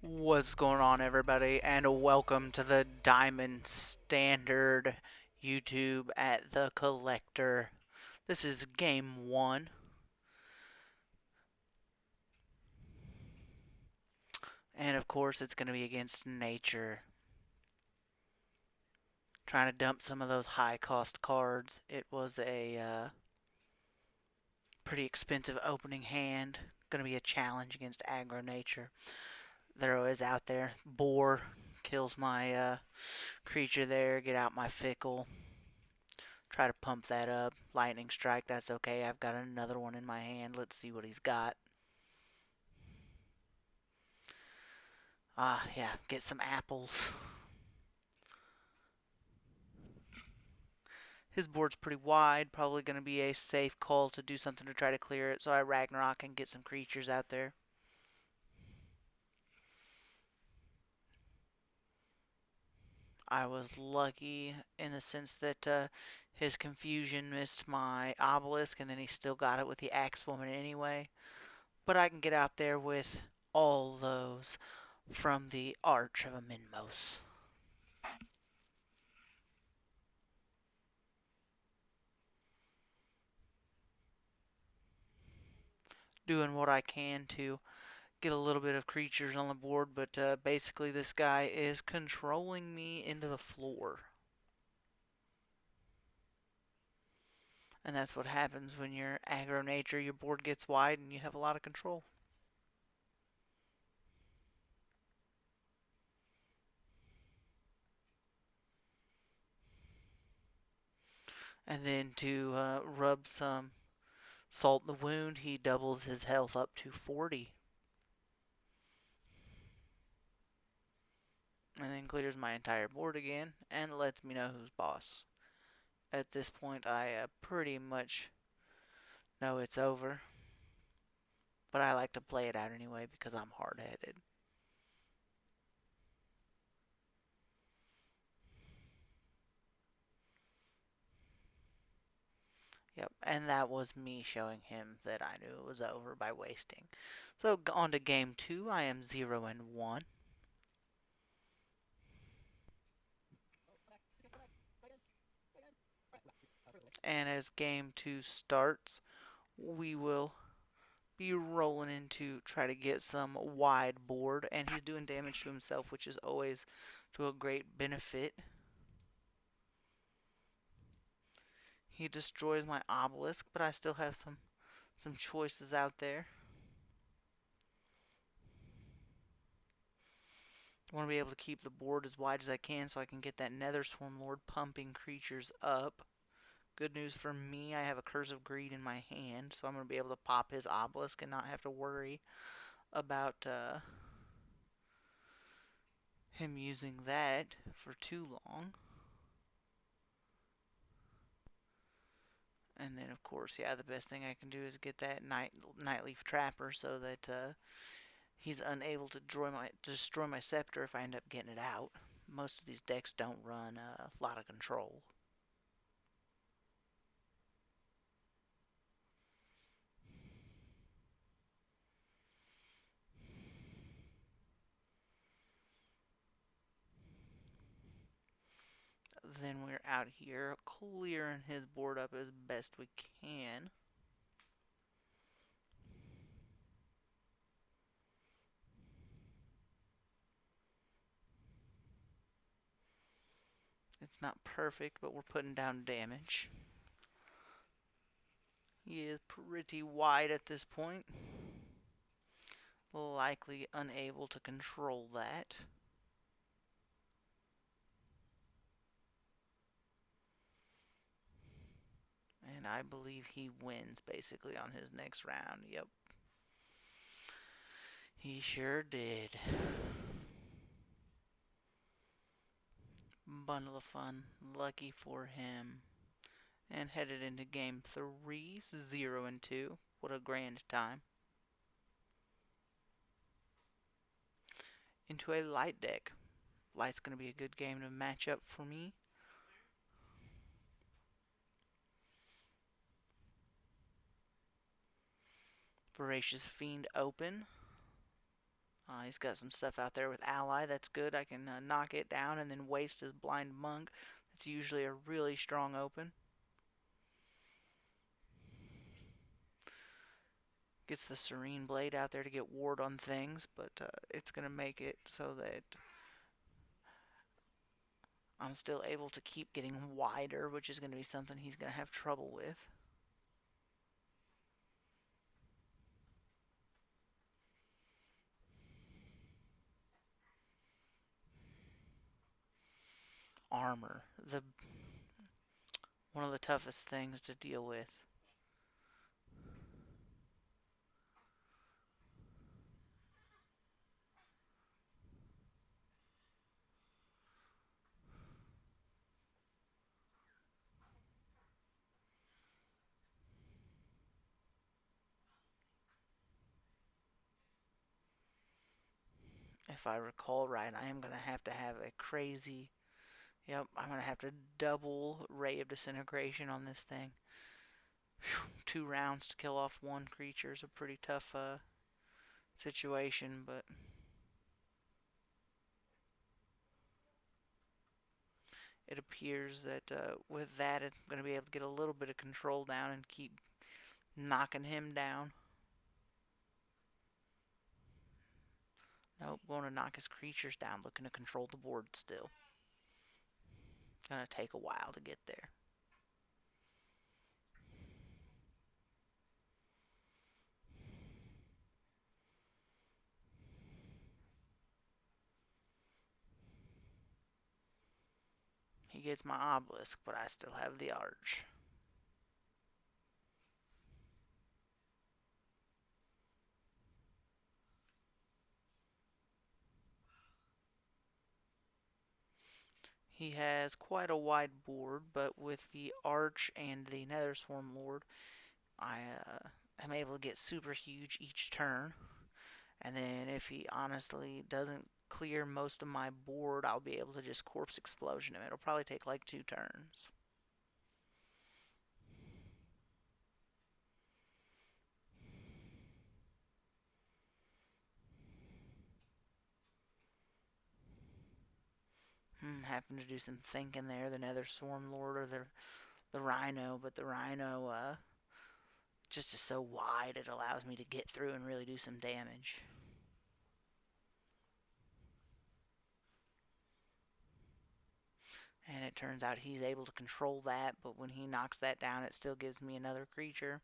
What's going on, everybody, and welcome to the Diamond Standard YouTube at the Collector. This is game one, and of course, it's going to be against nature. Trying to dump some of those high cost cards. It was a pretty expensive opening hand. Going to be a challenge against aggro nature. They're always out there. Boar kills my creature there. Get out my fickle. Try to pump that up. Lightning strike, that's okay. I've got another one in my hand. Let's see what he's got. Yeah, get some apples. His board's pretty wide. Probably going to be a safe call to do something to try to clear it. So I Ragnarok and get some creatures out there. I was lucky in the sense that his confusion missed my obelisk, and then he still got it with the axe woman anyway. But I can get out there with all those from the Arch of a Minmos. Doing what I can to get a little bit of creatures on the board, but basically this guy is controlling me into the floor. And that's what happens when you're aggro nature. Your board gets wide and you have a lot of control. And then to rub some salt in the wound, he doubles his health up to 40. And then clears my entire board again and lets me know who's boss. At this point, I pretty much know it's over. But I like to play it out anyway because I'm hard-headed. Yep, and that was me showing him that I knew it was over by wasting. So on to game two. I am 0-1. And as game two starts, we will be rolling in to try to get some wide board. And he's doing damage to himself, which is always to a great benefit. He destroys my obelisk, but I still have some choices out there. I want to be able to keep the board as wide as I can so I can get that Nether Swarm Lord pumping creatures up. Good news for me, I have a Curse of Greed in my hand, so I'm going to be able to pop his obelisk and not have to worry about him using that for too long. And then, of course, yeah, the best thing I can do is get that Nightleaf Trapper so that he's unable to destroy my scepter if I end up getting it out. Most of these decks don't run a lot of control. Then we're out here clearing his board up as best we can. It's not perfect, but we're putting down damage. He is pretty wide at this point. Likely unable to control that. And I believe he wins basically on his next round. Yep. He sure did. Bundle of fun. Lucky for him. And headed into game 3, 0-2. What a grand time. Into a light deck. Light's going to be a good game to match up for me. Voracious Fiend open. He's got some stuff out there with ally. That's good. I can knock it down and then waste his blind monk. That's usually a really strong open. Gets the serene blade out there to get ward on things, but it's going to make it so that I'm still able to keep getting wider, which is going to be something he's going to have trouble with. Armor, one of the toughest things to deal with. If I recall right, I am going to have a crazy... Yep, I'm going to have to double Ray of Disintegration on this thing. Whew, 2 rounds to kill off one creature is a pretty tough situation, but... It appears that with that, I'm going to be able to get a little bit of control down and keep knocking him down. Nope, going to knock his creatures down, looking to control the board still. Gonna take a while to get there. He gets my obelisk, but I still have the arch. He has quite a wide board, but with the arch and the Nether Swarm Lord, I am able to get super huge each turn. And then if he honestly doesn't clear most of my board, I'll be able to just Corpse Explosion him. It'll probably take like 2 turns. Having to do some thinking there. The Nether Swarm Lord or the Rhino, but the Rhino just is so wide it allows me to get through and really do some damage. And it turns out he's able to control that, but when he knocks that down, it still gives me another creature.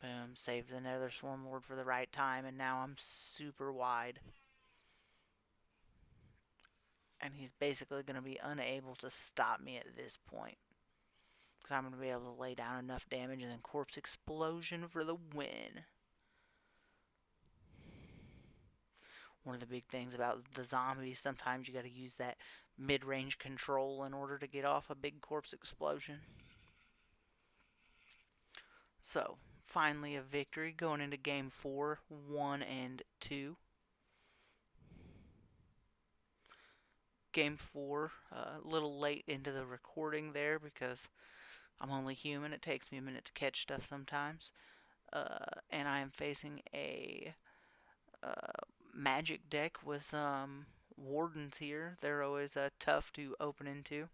Boom, saved the Nether Swarm Lord for the right time, and now I'm super wide. And he's basically going to be unable to stop me at this point. Because I'm going to be able to lay down enough damage and then Corpse Explosion for the win. One of the big things about the zombies, sometimes you got to use that mid-range control in order to get off a big Corpse Explosion. So, finally a victory going into game 4, 1 and 2. Game 4, a little late into the recording there because I'm only human. It takes me a minute to catch stuff sometimes. And I am facing a magic deck with some wardens here. They're always tough to open into.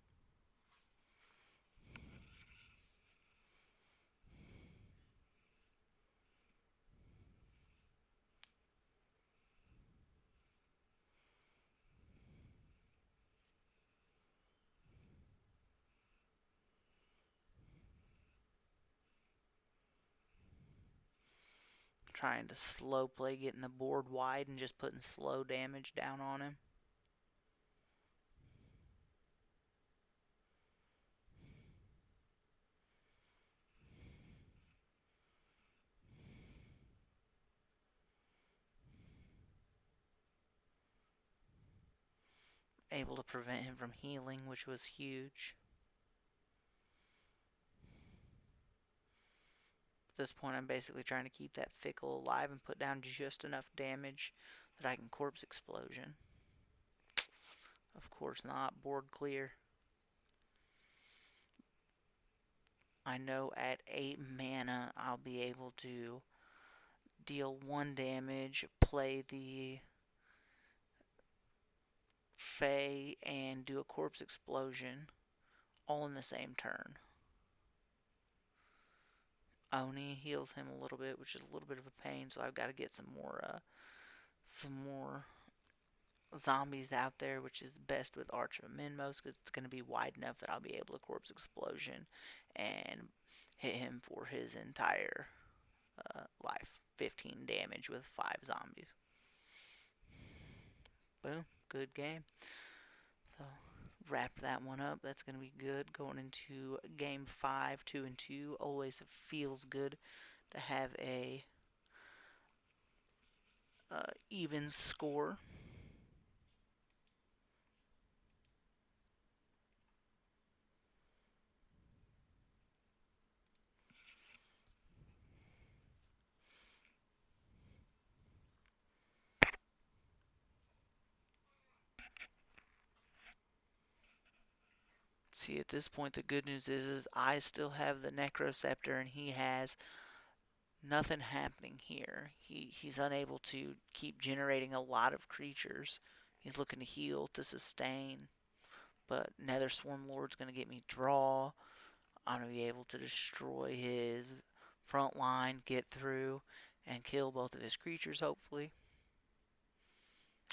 Trying to slow play getting the board wide and just putting slow damage down on him. Able to prevent him from healing, which was huge. At this point, I'm basically trying to keep that Fickle alive and put down just enough damage that I can Corpse Explosion. Of course not. Board clear. I know at 8 mana I'll be able to deal 1 damage, play the Fae, and do a corpse explosion all in the same turn. Oni heals him a little bit, which is a little bit of a pain, so I've got to get some more zombies out there, which is best with Arch of Minmos, because it's going to be wide enough that I'll be able to corpse explosion and hit him for his entire life. 15 damage with 5 zombies. Boom, good game. So wrap that one up. That's going to be good going into game 5, 2-2. Always feels good to have a even score. See, at this point, the good news is I still have the Necroscepter, and he has nothing happening here. He's unable to keep generating a lot of creatures. He's looking to heal, to sustain, but Nether Swarm Lord's going to get me draw. I'm going to be able to destroy his front line, get through, and kill both of his creatures, hopefully.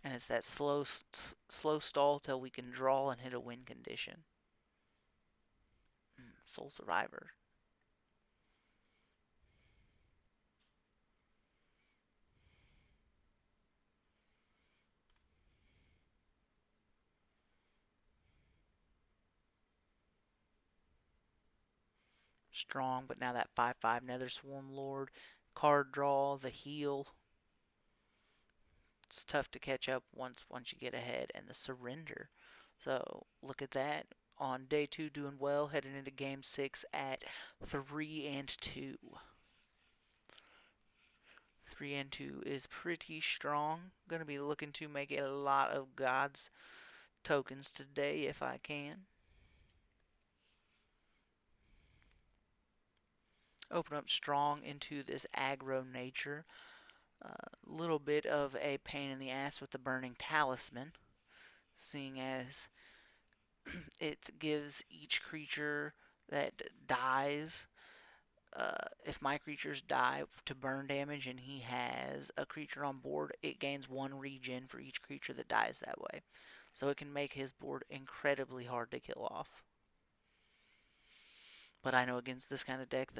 And it's that slow stall till we can draw and hit a win condition. Soul Survivor. Strong, but now that 5/5 Nether Swarm Lord, card draw, the heal. It's tough to catch up once you get ahead, and the surrender. So look at that. On day 2, doing well, heading into game 6 at 3-2. 3-2 is pretty strong. Gonna be looking to make a lot of God's tokens today if I can. Open up strong into this aggro nature. Little bit of a pain in the ass with the burning talisman, seeing as it gives each creature that dies, if my creatures die to burn damage and he has a creature on board, it gains 1 regen for each creature that dies that way. So it can make his board incredibly hard to kill off. But I know against this kind of deck,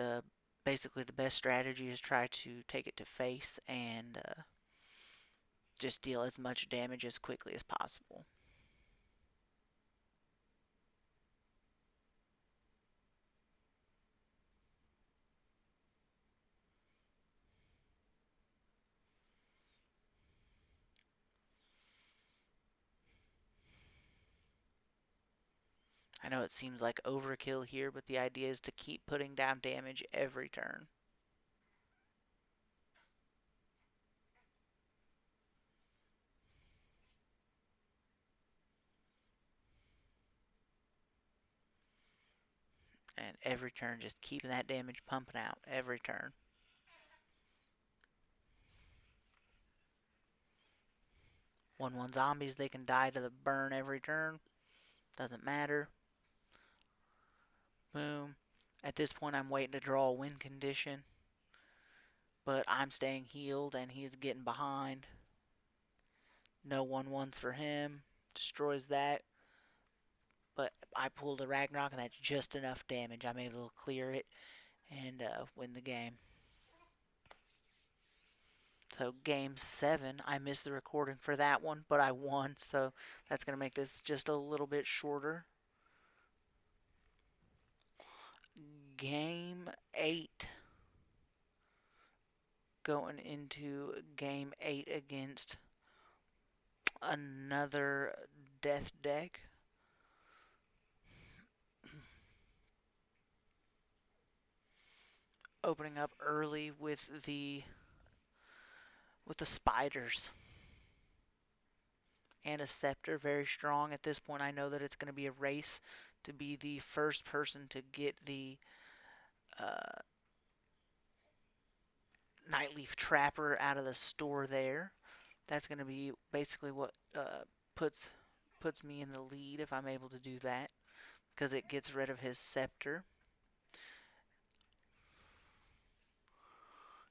basically the best strategy is try to take it to face and just deal as much damage as quickly as possible. I know it seems like overkill here, but the idea is to keep putting down damage every turn. And every turn, just keeping that damage pumping out every turn. 1/1 zombies, they can die to the burn every turn. Doesn't matter. Boom. At this point, I'm waiting to draw a win condition. But I'm staying healed, and he's getting behind. No 1/1s for him. Destroys that. But I pulled a Ragnarok, and that's just enough damage. I'm able to clear it and win the game. So game 7, I missed the recording for that one, but I won, so that's going to make this just a little bit shorter. Game 8. Going into game 8 against another death deck. Opening up early with the spiders. And a scepter, very strong. At this point, I know that it's going to be a race to be the first person to get the uh, Nightleaf Trapper out of the store there. That's going to be basically what puts puts me in the lead if I'm able to do that, because it gets rid of his scepter,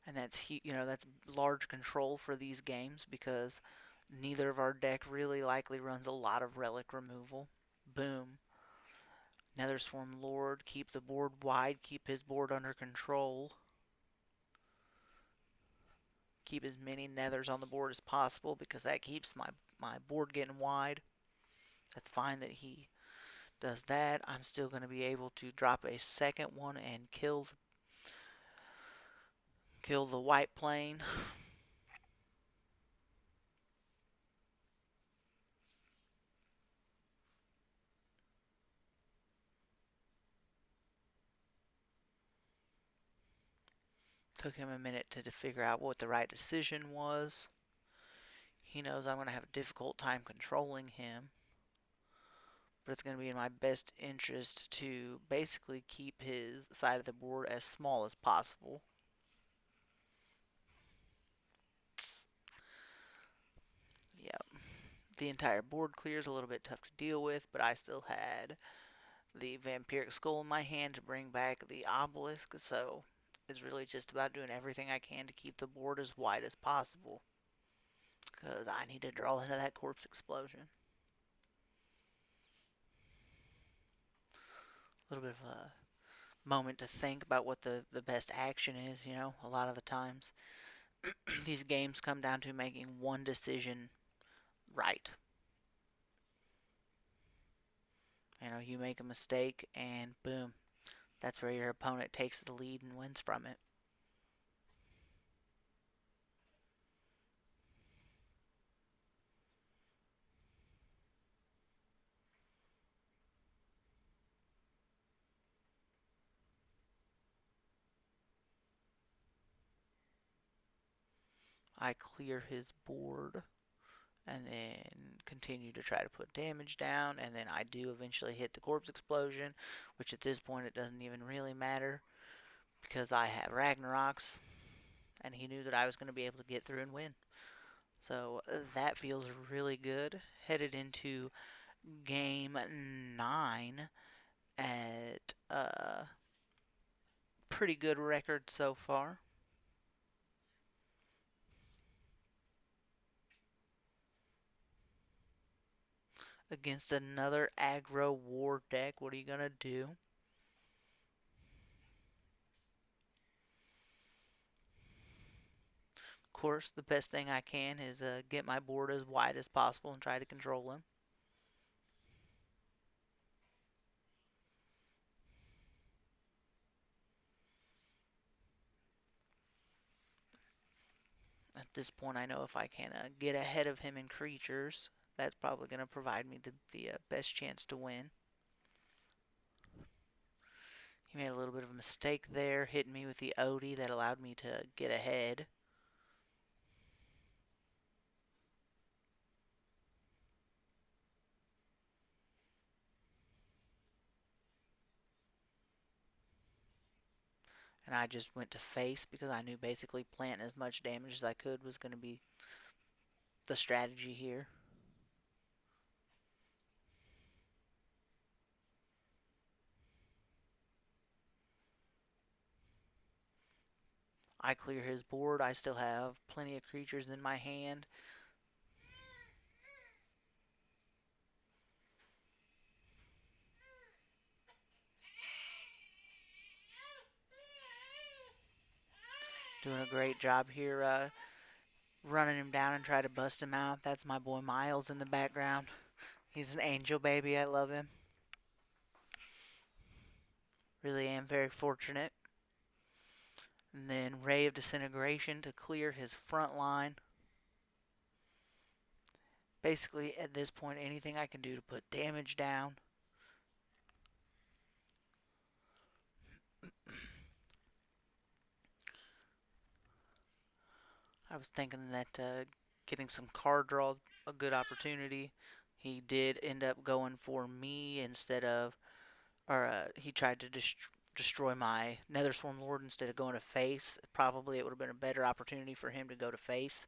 and that's large control for these games because neither of our deck really likely runs a lot of relic removal. Boom. Nether Swarm Lord, keep the board wide, keep his board under control. Keep as many nethers on the board as possible because that keeps my board getting wide. That's fine that he does that. I'm still going to be able to drop a second one and kill the white plane. Took him a minute to figure out what the right decision was. He knows I'm going to have a difficult time controlling him, but it's going to be in my best interest to basically keep his side of the board as small as possible. Yep. The entire board clear is a little bit tough to deal with, but I still had the Vampiric Skull in my hand to bring back the Obelisk, so it's really just about doing everything I can to keep the board as wide as possible, because I need to draw into that Corpse Explosion. A little bit of a moment to think about what the best action is, a lot of the times. These games come down to making one decision right. You make a mistake and boom, that's where your opponent takes the lead and wins from it. I clear his board and then continue to try to put damage down, and then I do eventually hit the Corpse Explosion, which at this point it doesn't even really matter because I have Ragnaroks, and he knew that I was going to be able to get through and win. So that feels really good. Headed into game 9 at a pretty good record so far. Against another aggro war deck, what are you going to do? Of course, the best thing I can is get my board as wide as possible and try to control him. At this point, I know if I can get ahead of him in creatures, that's probably going to provide me the best chance to win. He made a little bit of a mistake there, hitting me with the Odie that allowed me to get ahead. And I just went to face because I knew basically planting as much damage as I could was going to be the strategy here. I clear his board. I still have plenty of creatures in my hand. Doing a great job here running him down and try to bust him out. That's my boy Miles in the background. He's an angel baby. I love him. Really am very fortunate. And then Ray of Disintegration to clear his front line. Basically, at this point, anything I can do to put damage down. I was thinking that getting some card draw a good opportunity. He did end up going for me instead of, or he tried to destroy my Nether Swarm Lord instead of going to face. Probably it would have been a better opportunity for him to go to face.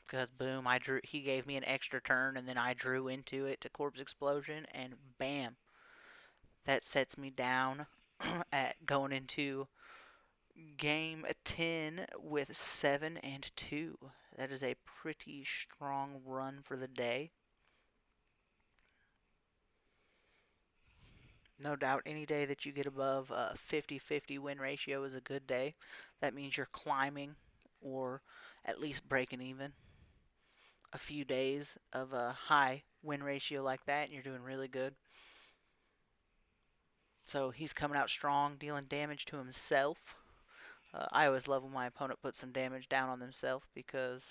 Because boom, he gave me an extra turn and then I drew into it to Corpse Explosion and bam. That sets me down at going into game 10 with 7-2. That is a pretty strong run for the day. No doubt any day that you get above a 50-50 win ratio is a good day. That means you're climbing or at least breaking even. A few days of a high win ratio like that and you're doing really good. So he's coming out strong, dealing damage to himself. I always love when my opponent puts some damage down on themselves because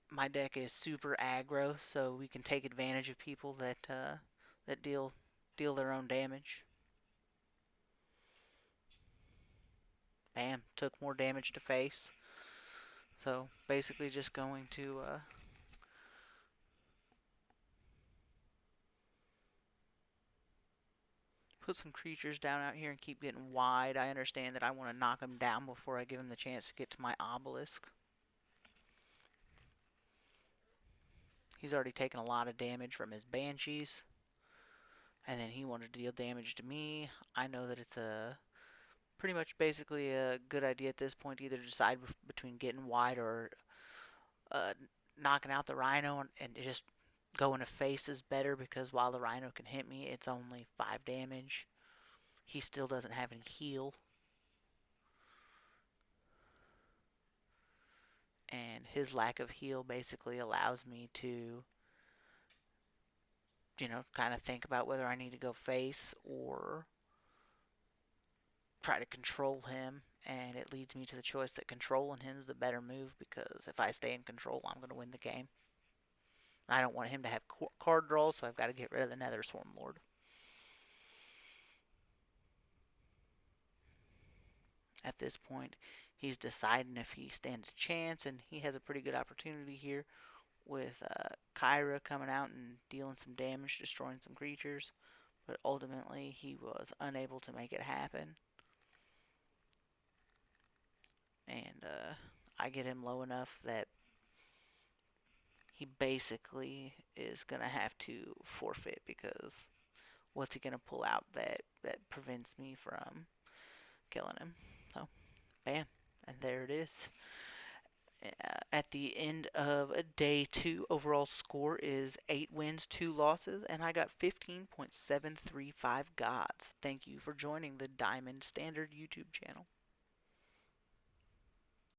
my deck is super aggro, so we can take advantage of people that deal their own damage. Bam, took more damage to face. So basically just going to put some creatures down out here and keep getting wide. I understand that I want to knock him down before I give him the chance to get to my obelisk. He's already taken a lot of damage from his banshees. And then he wanted to deal damage to me. I know that it's a pretty much basically a good idea at this point to either decide between getting wide or uh, knocking out the rhino and just going to face is better because while the rhino can hit me, it's only 5 damage. He still doesn't have any heal. And his lack of heal basically allows me to, kind of think about whether I need to go face or try to control him, and it leads me to the choice that controlling him is the better move because if I stay in control, I'm going to win the game. I don't want him to have card draw, so I've got to get rid of the Nether Swarm Lord. At this point, he's deciding if he stands a chance, and he has a pretty good opportunity here with Kyra coming out and dealing some damage, destroying some creatures, but ultimately he was unable to make it happen. And I get him low enough that he basically is going to have to forfeit because what's he going to pull out that prevents me from killing him? So, bam. And there it is. At the end of day 2, overall score is 8 wins, 2 losses, and I got 15.735 gods. Thank you for joining the Diamond Standard YouTube channel.